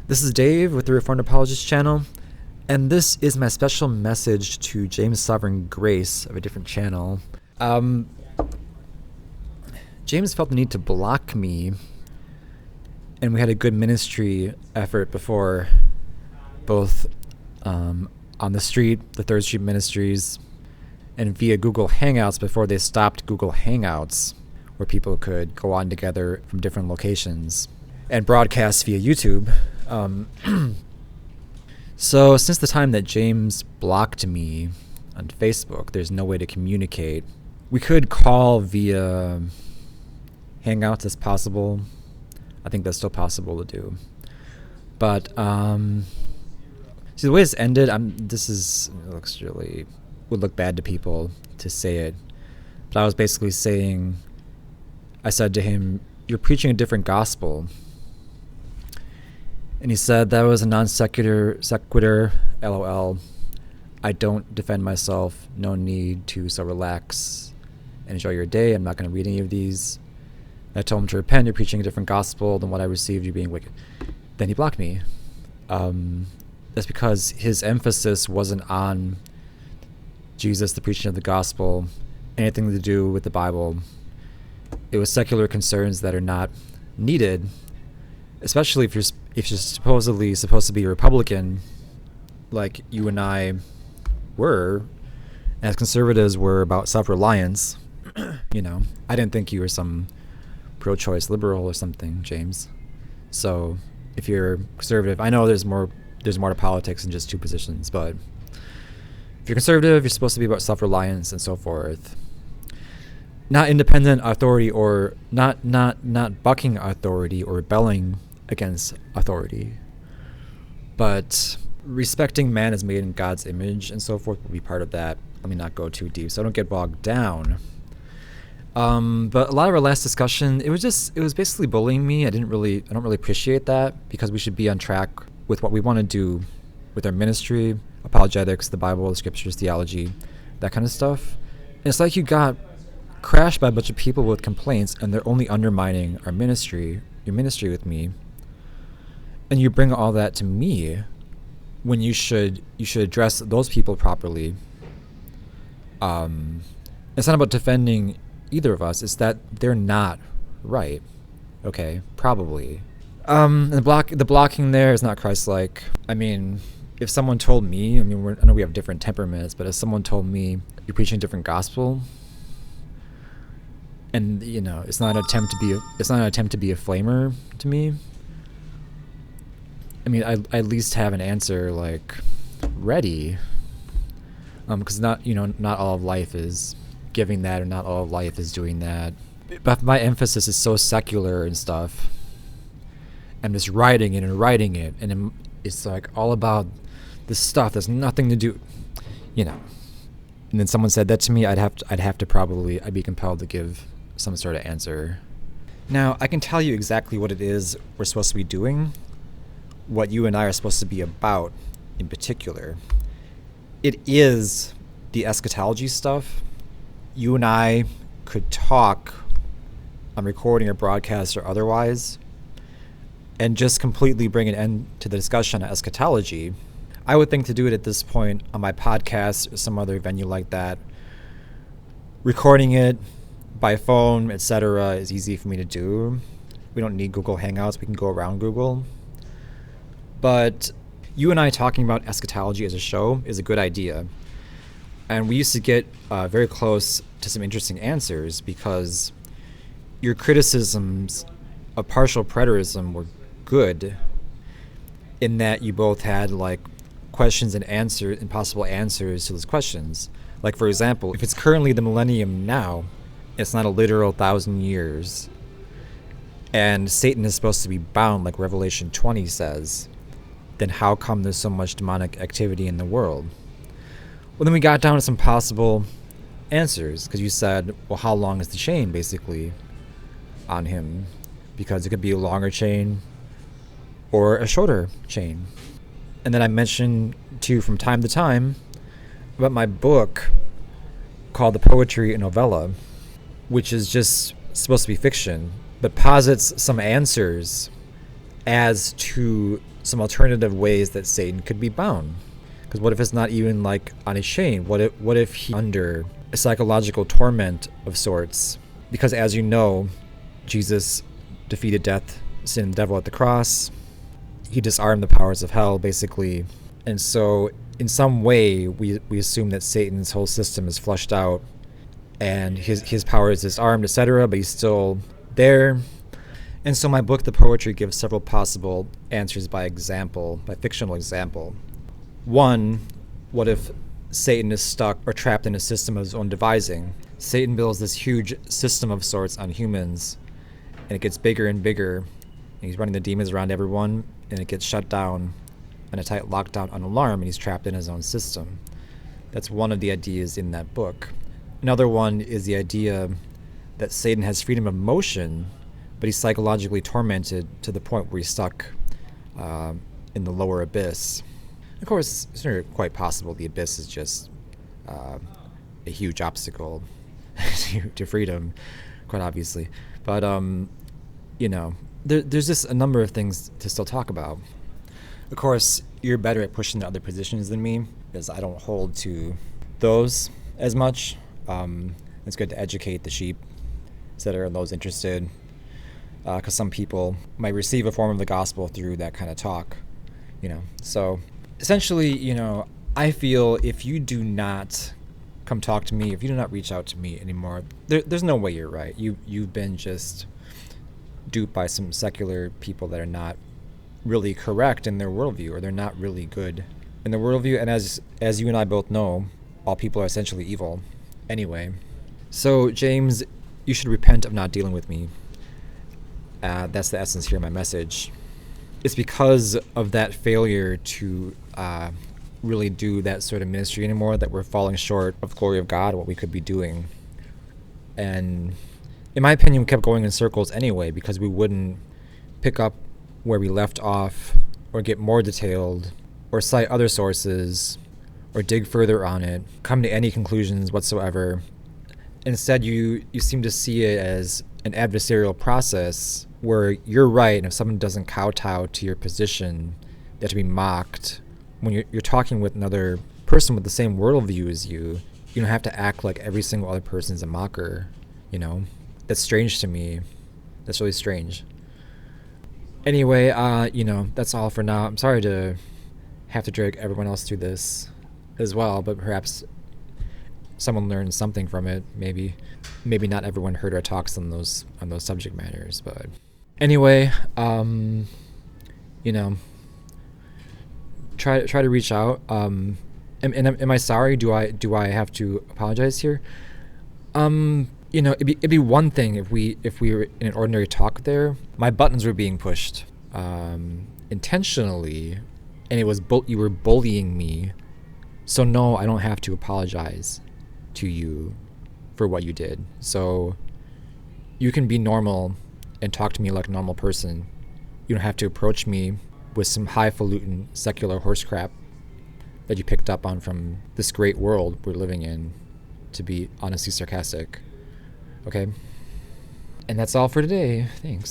This is Dave with the Reformed Apologist channel, and this is my special message to James SovereignGrace of a different channel. James felt the need to block me, and we had a good ministry effort before, both on the street, the Third Street Ministries, and via Google Hangouts before they stopped Google Hangouts, where people could go on together from different locations and broadcast via YouTube. So since the time that James blocked me on Facebook, there's no way to communicate. We could call via Hangouts as possible. I think that's still possible to do. But see, the way it's ended, would look bad to people to say it. But I was basically saying, I said to him, "You're preaching a different gospel." And he said, "That was a non sequitur, LOL. I don't defend myself. No need to, so relax and enjoy your day. I'm not going to read any of these." And I told him to repent. You're preaching a different gospel than what I received. You're being wicked. Then he blocked me. That's because his emphasis wasn't on Jesus, the preaching of the gospel, anything to do with the Bible. It was secular concerns that are not needed, especially if you're supposedly supposed to be a Republican, like you and I were, as conservatives were about self-reliance. You know, I didn't think you were some pro-choice liberal or something, James. So if you're conservative, I know there's more to politics than just two positions, but if you're conservative, you're supposed to be about self-reliance and so forth. Not independent authority, or not bucking authority or rebelling against authority, but respecting man as made in God's image and so forth will be part of that. Let me not go too deep so I don't get bogged down. But a lot of our last discussion, it was basically bullying me. I don't really appreciate that, because we should be on track with what we want to do with our ministry, apologetics, the Bible, the scriptures, theology, that kind of stuff. And it's like you got crashed by a bunch of people with complaints, and they're only undermining our ministry, your ministry with me. And you bring all that to me when you should address those people properly. It's not about defending either of us. It's that they're not right. Okay, probably. The blocking there is not Christ-like. I mean, if someone told me, I know we have different temperaments, but if someone told me you're preaching a different gospel, and you know, it's not an attempt to be a flamer to me. I mean, I at least have an answer like ready, because not all of life is giving that, or not all of life is doing that. But my emphasis is so secular and stuff. I'm just writing it, and it's like all about this stuff that's nothing to do, And then someone said that to me, I'd be compelled to give some sort of answer. Now, I can tell you exactly what it is we're supposed to be doing, what you and I are supposed to be about in particular. It is the eschatology stuff. You and I could talk on recording or broadcast or otherwise, and just completely bring an end to the discussion on eschatology. I would think to do it at this point on my podcast or some other venue like that. Recording it by phone, etc., is easy for me to do. We don't need Google Hangouts. We can go around Google. But you and I talking about eschatology as a show is a good idea. And we used to get very close to some interesting answers, because your criticisms of partial preterism were good, in that you both had like questions and answers and possible answers to those questions. Like, for example, if it's currently the millennium now, it's not a literal 1,000 years, and Satan is supposed to be bound like Revelation 20 says, then how come there's so much demonic activity in the world? Well, then we got down to some possible answers, because you said, well, how long is the chain basically on him? Because it could be a longer chain or a shorter chain. And then I mentioned to you from time to time about my book called The Poetry and Novella, which is just supposed to be fiction, but posits some answers as to some alternative ways that Satan could be bound. Because what if it's not even like on a chain? What if he's under a psychological torment of sorts? Because as you know, Jesus defeated death, sin, and the devil at the cross. He disarmed the powers of hell, basically. And so in some way, we assume that Satan's whole system is flushed out and his power is disarmed, etc., but he's still there. And so my book, The Poetry, gives several possible answers by example, by fictional example. One, what if Satan is stuck or trapped in a system of his own devising? Satan builds this huge system of sorts on humans, and it gets bigger and bigger, and he's running the demons around everyone, and it gets shut down on a tight lockdown on alarm, and he's trapped in his own system. That's one of the ideas in that book. Another one is the idea that Satan has freedom of motion, but he's psychologically tormented to the point where he's stuck in the lower abyss. Of course, it's not quite possible the abyss is just a huge obstacle to freedom, quite obviously. But, there's just a number of things to still talk about. Of course, you're better at pushing to other positions than me, because I don't hold to those as much. It's good to educate the sheep, etc., and those interested, because some people might receive a form of the gospel through that kind of talk, So, essentially, I feel if you do not come talk to me, if you do not reach out to me anymore, there's no way you're right. You've been just duped by some secular people that are not really correct in their worldview, or they're not really good in their worldview. And as you and I both know, all people are essentially evil anyway. So, James, you should repent of not dealing with me. That's the essence here of my message. It's because of that failure to really do that sort of ministry anymore that we're falling short of the glory of God, what we could be doing. And in my opinion, we kept going in circles anyway, because we wouldn't pick up where we left off, or get more detailed, or cite other sources, or dig further on it, come to any conclusions whatsoever. Instead, you seem to see it as an adversarial process where you're right, and if someone doesn't kowtow to your position, they have to be mocked. When you're talking with another person with the same worldview as you, you don't have to act like every single other person is a mocker, That's strange to me. That's really strange. Anyway, that's all for now. I'm sorry to have to drag everyone else through this as well, but perhaps someone learned something from it. Maybe not everyone heard our talks on those subject matters, but anyway, try to reach out. Am I sorry? Do I have to apologize here? It'd be one thing if we were in an ordinary talk there. My buttons were being pushed intentionally, and it was you were bullying me. So no, I don't have to apologize to you for what you did. So you can be normal and talk to me like a normal person. You don't have to approach me with some highfalutin secular horse crap that you picked up on from this great world we're living in, to be honestly sarcastic. Okay? And that's all for today. Thanks.